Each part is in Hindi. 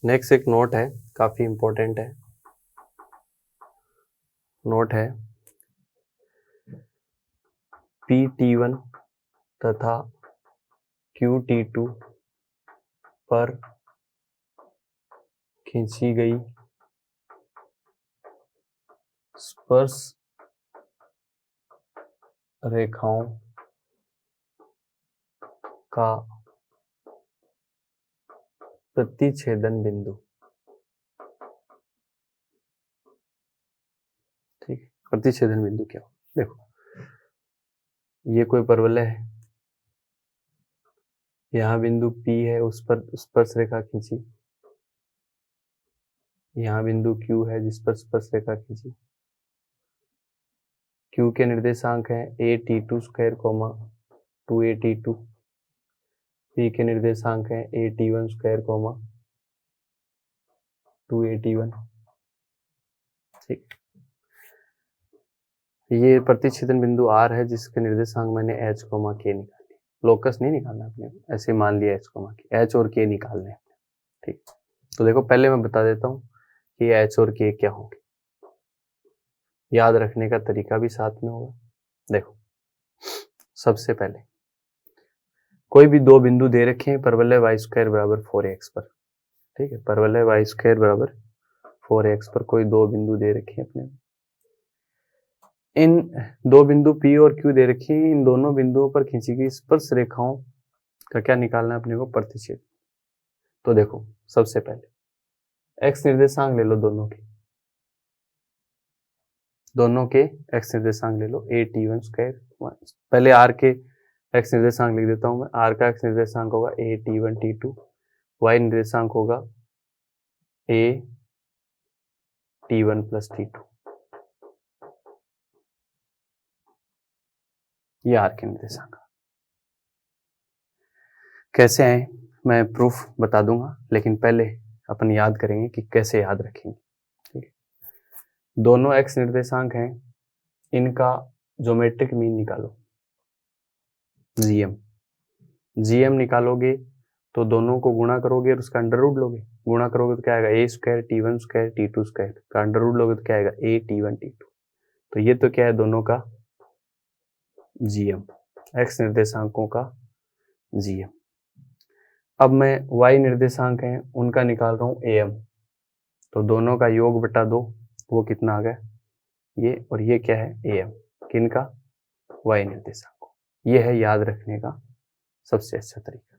नेक्स्ट एक नोट है, काफी इंपॉर्टेंट है। नोट है PT1 तथा QT2 पर खींची गई स्पर्श रेखाओं का प्रतिच्छेदन बिंदु। ठीक है, प्रतिच्छेदन बिंदु क्या हो? देखो, ये कोई परवलय है, यहाँ बिंदु P है, उस पर स्पर्श रेखा खींची। यहाँ बिंदु Q है, जिस पर स्पर्श रेखा खींची। Q के निर्देशांक हैं AT2 स्क्वायर, 2AT2। P के निर्देशांक हैं AT1 स्क्वायर, 2AT1। ठीक, ये प्रतिच्छेदन बिंदु R है, जिसके निर्देशांक मैंने H, K निकाले। लोकस नहीं निकालना अपने, ऐसे मान लिया H और K निकालने। ठीक, तो देखो पहले मैं बता देता हूँ कि H और K क्या होंगे, याद रखने का तरीका भी साथ में होगा। देखो, सबसे पहले कोई भी दो बिंदु दे रखे हैं, परवलय y स्क्वायर बराबर 4x पर। ठीक है, परवलय y स्क्वायर बराबर 4x पर कोई दो बिंदु दे रखे हैं अपने। इन दो बिंदु P और Q दे रखी हैं, इन दोनों बिंदुओं पर खींची गई स्पर्श रेखाओं का क्या निकालना है अपने को? प्रतिच्छेद। तो देखो, सबसे पहले x निर्देशांक ले लो दोनों के x निर्देशांक ले लो AT1 स्क्वायर। पहले r के x निर्देशांक लिख देता हूं मैं। r का x निर्देशांक होगा AT1 T2, y निर्देशांक होगा AT1 प्लस T2। ये r के निर्देशांक कैसे आए मैं प्रूफ बता दूंगा, लेकिन पहले अपन याद करेंगे कि कैसे याद रखेंगे। ठीक है, दोनों x निर्देशांक हैं, इनका ज्योमेट्रिक मीन निकालो, GM निकालोगे तो दोनों को गुणा करोगे और उसका अंडर रूट लोगे। गुणा करोगे तो क्या आएगा? A square T1 square T2 square का अंडर रूट लोगे तो क्या आएगा? AT1 T2। तो ये तो क्या है? दोनों का GM, x निर्देशांकों का GM। अब मैं y निर्देशांक हैं उनका निकाल रहा हूँ AM, तो दोनों का योग बटा 2, वो कितना आ गया? ये, और ये क्या है? AM, किनका? y निर्देशांक। ये है याद रखने का सबसे अच्छा तरीका।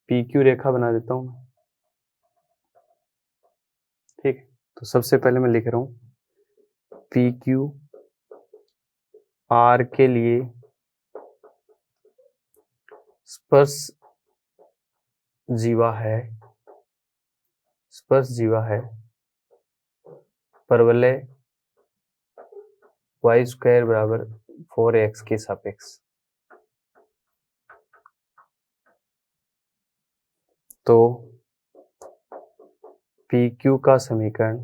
PQ रेखा बना देता हूं मैं। ठीक है, तो सबसे पहले मैं लिख रहा हूं PQ R के लिए स्पर्श जीवा है परवलय y स्क्वायर बराबर 4x के सापेक्ष। तो PQ का समीकरण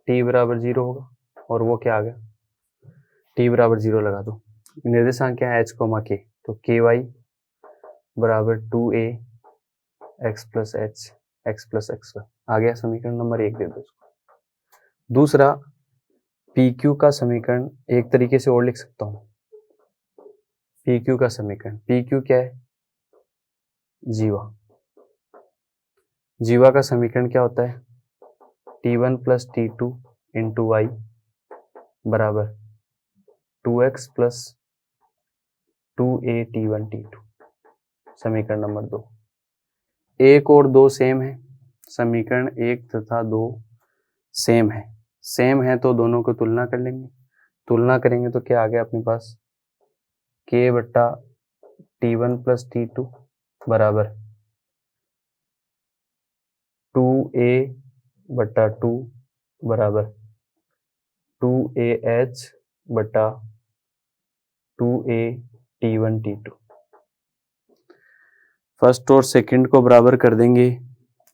t बराबर 0 होगा, और वो क्या आ गया? t बराबर 0 लगा दो। निर्देशांक क्या है? h, k, तो ky बराबर 2a x plus h x plus x आ गया। समीकरण नंबर 1 दे दो इसको। दूसरा, PQ का समीकरण एक तरीके से और लिख सकता हूं। PQ का समीकरण, PQ क्या है? जीवा का समीकरण क्या होता है? T1 plus T2 into Y बराबर 2x plus 2a T1 T2। समीकरण नंबर 2। 1 और 2 सेम है, समीकरण 1 तथा 2 सेम है तो दोनों को तुलना कर लेंगे। तुलना करेंगे तो क्या आ गया अपने पास? k बट्टा T1 प्लस T2 बराबर 2a बट्टा 2 बराबर 2ah बट्टा 2a T1 T2। फर्स्ट और सेकंड को बराबर कर देंगे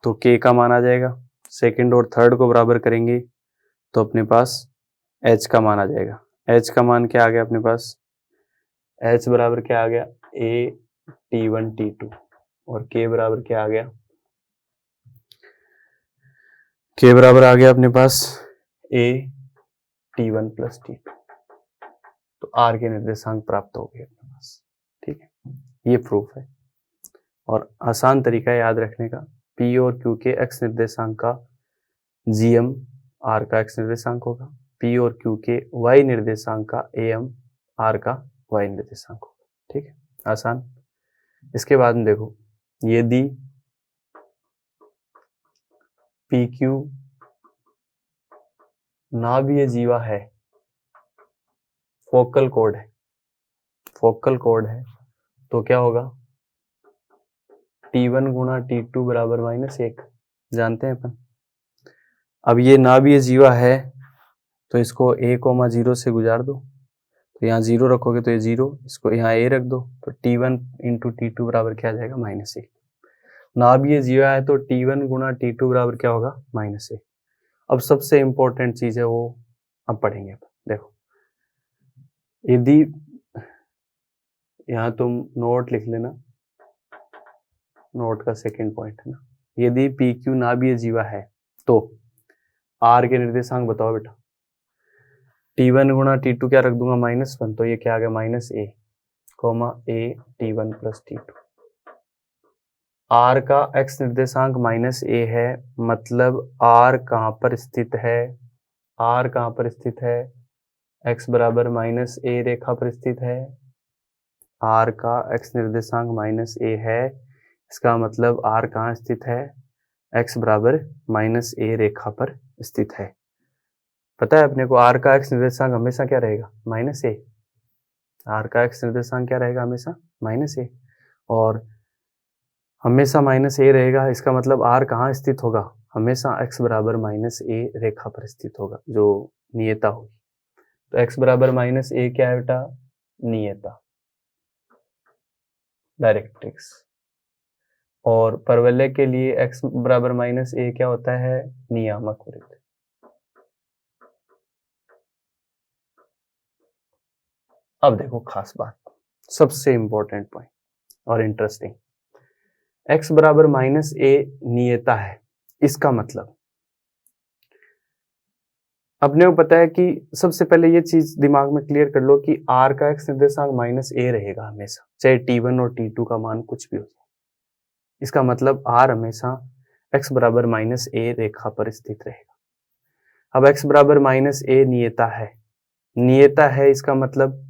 तो k का मान आ जाएगा। सेकंड और थर्ड को बराबर करेंगे तो अपने पास h का मान आ जाएगा। h का मान क्या आ गया अपने पास? h बराबर क्या आ गया? a T1 T2, और k बराबर क्या आ गया, k बराबर आ गया अपने पास a t1 प्लस t2। तो r के निर्देशांक प्राप्त हो गए अपने पास। ठीक है, ये प्रूफ है और आसान तरीका याद रखने का, p और q के x निर्देशांक का gm r का x निर्देशांक होगा, p और q के y निर्देशांक का am r का y निर्देशांक होगा। ठीक है, आसान। इसके बाद में देखो, यदि pq नाभिकीय जीवा है, फोकल कोड है, फोकल कोड है, तो क्या होगा, t1 गुणा t2 बराबर -1, जानते हैं अपन। अब ये नाभिकीय जीवा है तो इसको a,0 से गुजार दो, तो यहाँ 0 रखोगे तो ये 0, इसको यहाँ a रख दो, तो t1 इंटू t2 बराबर क्या आ जाएगा, -1। नाभिकीय जीवा है तो t1 गुणा t2 बराबर क्या होगा, -1। अब सबसे इंपॉर्टेंट चीज है वो अब पढ़ेंगे। देखो, यदि यहाँ तुम नोट लिख लेना, नोट का सेकंड पॉइंट है ना, यदि PQ नाभिकीय जीवा है तो R के निर्देशांक बताओ बेटा। T1 गुणा T2 क्या रख दूंगा, -1, तो ये क्या आ गया, -a, a T1 plus T2। R का x निर्देशांक -a है, मतलब R कहाँ पर स्थित है, R कहाँ पर स्थित है, x बराबर -a रेखा पर स्थित है। R का x निर्देशांक -a है, इसका मतलब R कहाँ स्थित है, x बराबर -a रेखा पर स्थित है। पता है अपने को R का x निर्देशांक हमेशा क्या रहेगा, -a। R का x निर्देशांक क्या रहेगा, हमेशा -a, और हमेशा -a रहेगा, इसका मतलब R कहाँ स्थित होगा, हमेशा x बराबर -a रेखा पर स्थित होगा, जो नियता होगी। तो x बराबर -a क्या है बेटा, नियता, डायरेक्ट्रिक्स। और परवलय के लिए x बराबर -a क्या होता है, नियामक वृत्त। अब देखो खास बात, सबसे इंपॉर्टेंट पॉइंट और इंटरेस्टिंग, x बराबर -a नियता है, इसका मतलब अपने को पता है कि सबसे पहले ये चीज दिमाग में क्लियर कर लो कि r का x निर्देशांक -a रहेगा हमेशा, चाहे t1 और t2 का मान कुछ भी हो जाए। इसका मतलब r हमेशा x बराबर -a रेखा पर स्थित रहेगा। अब x बराबर -a नियता है, नियता है इसका मतलब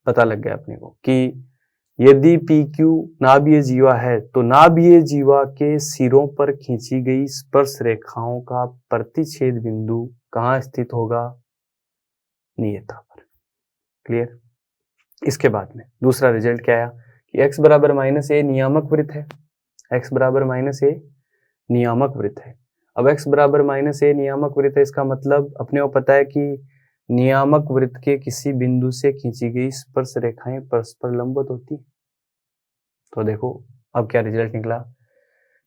पता लग गया अपने को कि यदि PQ नाभिकीय जीवा है तो नाभिकीय जीवा के सिरों पर खींची गई स्पर्श रेखाओं का प्रतिच्छेद बिंदु कहाँ स्थित होगा, नियता पर। क्लियर। इसके बाद में दूसरा रिजल्ट क्या आया कि x बराबर -a नियामक वृत्त है, x बराबर -a नियामक वृत्त है। अब x बराबर -a नियामक वृत्त है, इसका मतलब अपने को पता है कि नियामक वृत्त के किसी बिंदु से खींची गई स्पर्श रेखाएं परस्पर लंबवत होती। तो देखो अब क्या रिजल्ट निकला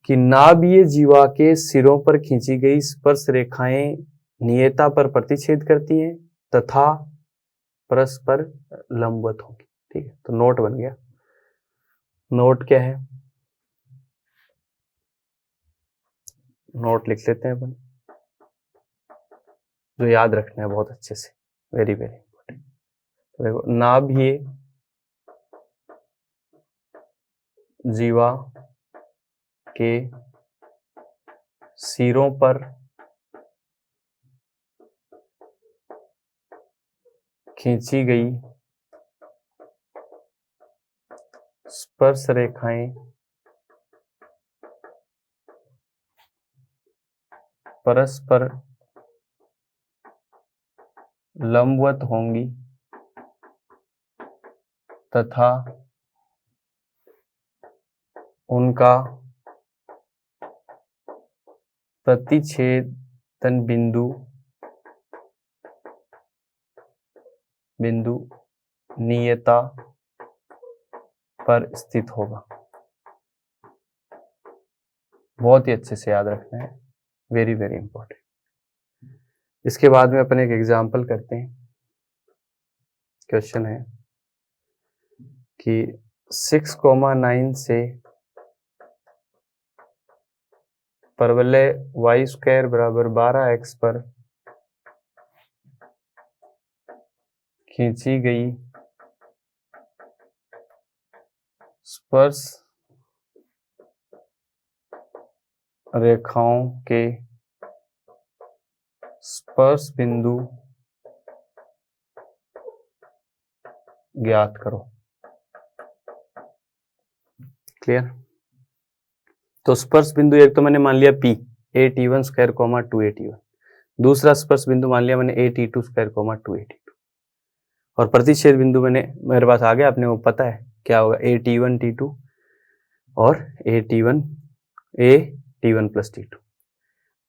कि नाभिकीय जीवा के सिरों पर खींची गई स्पर्श रेखाएं नियता पर प्रतिच्छेद करती हैं तथा परस्पर लंबवत होंगी। ठीक है, तो नोट बन गया। नोट क्या है, नोट लिख लेते हैं अपन, जो याद रखना है बहुत अच्छे से, वेरी वेरी इंपॉर्टेंट। तो देखो, नाभिकीय जीवा के सिरों पर खींची गई स्पर्श रेखाएं परस्पर लंबवत होंगी तथा उनका प्रतिच्छेदन बिंदु नियता पर स्थित होगा। बहुत ही अच्छे से याद रखना है, वेरी वेरी इंपॉर्टेंट। इसके बाद में अपन एक एग्जाम्पल करते हैं। क्वेश्चन है कि 6,9 से परवलय वाई स्क्वायर बराबर 12x पर खींची गई स्पर्श रेखाओं के स्पर्श बिंदु ज्ञात करो। क्लियर? तो स्पर्श बिंदु एक तो मैंने मान लिया P a_t1 square coma 2a_t1, दूसरा स्पर्श बिंदु मान लिया मैंने a_t2 स्क्वायर कोमा 2a_t2, और प्रतिच्छेद बिंदु मेरे पास आ गया, अपने को पता है क्या होगा, a_t1 t2 और a_t1 प्लस t2।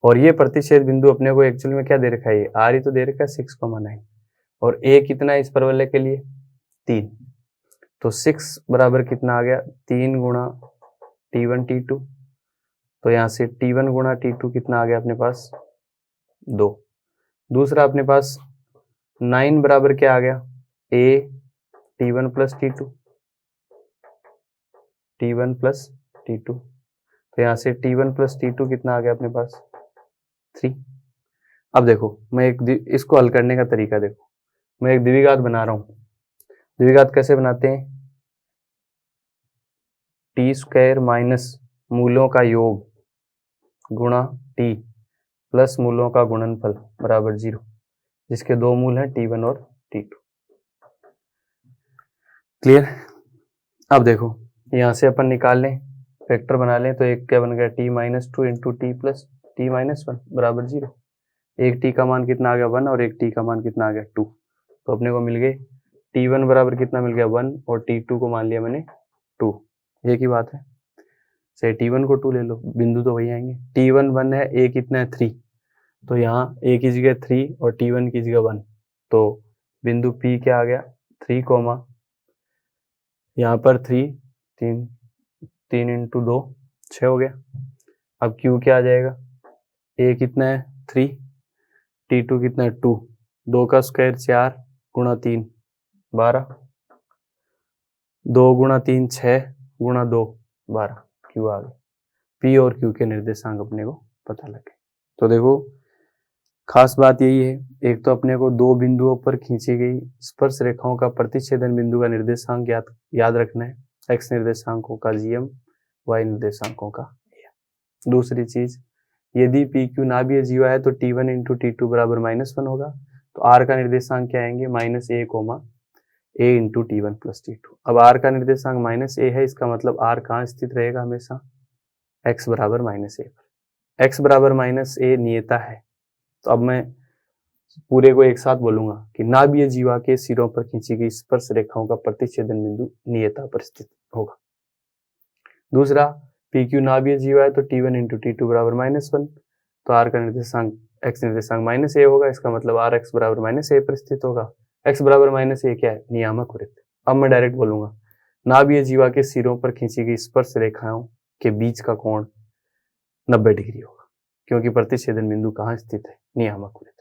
और ये प्रतिच्छेद बिंदु अपने को एक्चुअली में क्या दे रखा है, r ही तो दे रखा है 6,9, और a कितना है इस परवलय के लिए 3, तो 6 बराबर कितना आ गया 3 गुणा t1 t2, तो यहाँ से t1 गुणा t2 कितना आ गया अपने पास 2। दूसरा अपने पास 9 बराबर क्या आ गया a_t1 plus t2, t1 plus t2, तो यहाँ से t1 प्लस t2 कितना आ गया अपने पास 3। अब देखो मैं इसको हल करने का तरीका देखो, मैं एक द्विघात बना रहा हूँ। द्विघात कैसे बनाते हैं, टी स्क्वायर माइनस मूलों का योग गुणा t प्लस मूलों का गुणनफल बराबर 0, जिसके दो मूल हैं t1 और t2। क्लियर? अब देखो यहाँ से अपन निकाल लें, वेक्टर बना लें, तो एक क्या बन गया t-2 into T plus t-1 बराबर 0। एक t का मान कितना आ गया 1 और एक t का मान कितना आ गया 2, तो अपने को मिल गए t1 बराबर कितना मिल गया 1 और t2 को मान लिया मैंने 2। एक ही बात है, से t1 को 2 ले लो, बिंदु तो वही आएंगे। t1 1 है, a कितना है 3, तो यहाँ a की जगह 3 और t1 की जगह 1, तो बिंदु p क्या आ गया 3 कोमा यहाँ पर 3 इंटू 2 6 हो गया। अब q क्या आ जाएगा, a कितना है 3, t2 कितना है 2, 2 का स्क्वायर 4 गुणा 3 12, 2 गुणा 3 6 गुणा 2 12, q आ गया। p और q के निर्देशांक अपने को पता लगे। तो देखो खास बात यही है, एक तो अपने को दो बिंदुओं पर खींची गई स्पर्श रेखाओं का प्रतिच्छेदन बिंदु का निर्देशांक याद रखना है, x निर्देशांकों का gm, y निर्देशांकों का am। दूसरी चीज, यदि PQ नाभीय जीवा है तो t1 इंटू t2 बराबर -1 होगा, तो r का निर्देशांक क्या आएंगे -a, a into t1 plus t2। अब r का निर्देशांक -a है, इसका मतलब r कहाँ स्थित रहेगा हमेशा x बराबर -a पर। x बराबर -a नियता है, तो अब मैं पूरे को एक साथ बोलूंगा कि नाभीय जीवा के सिरों पर खींची गई स्पर्श रेखाओं का प्रतिच्छेदन बिंदु नियता पर स्थित होगा। दूसरा, PQ नाभीय जीवा है तो t1 इंटू t2 बराबर -1, तो r का निर्देशांक x निर्देशांक -a होगा, इसका मतलब r x बराबर -a पर स्थित होगा। x बराबर -a क्या है, नियामक वृत्त। अब मैं डायरेक्ट बोलूंगा नाभीय जीवा के सिरों पर खींची गई स्पर्श रेखाओं के बीच का कोण 90 डिग्री होगा, क्योंकि प्रतिच्छेदन बिंदु कहाँ स्थित है, नियामक वृत्त।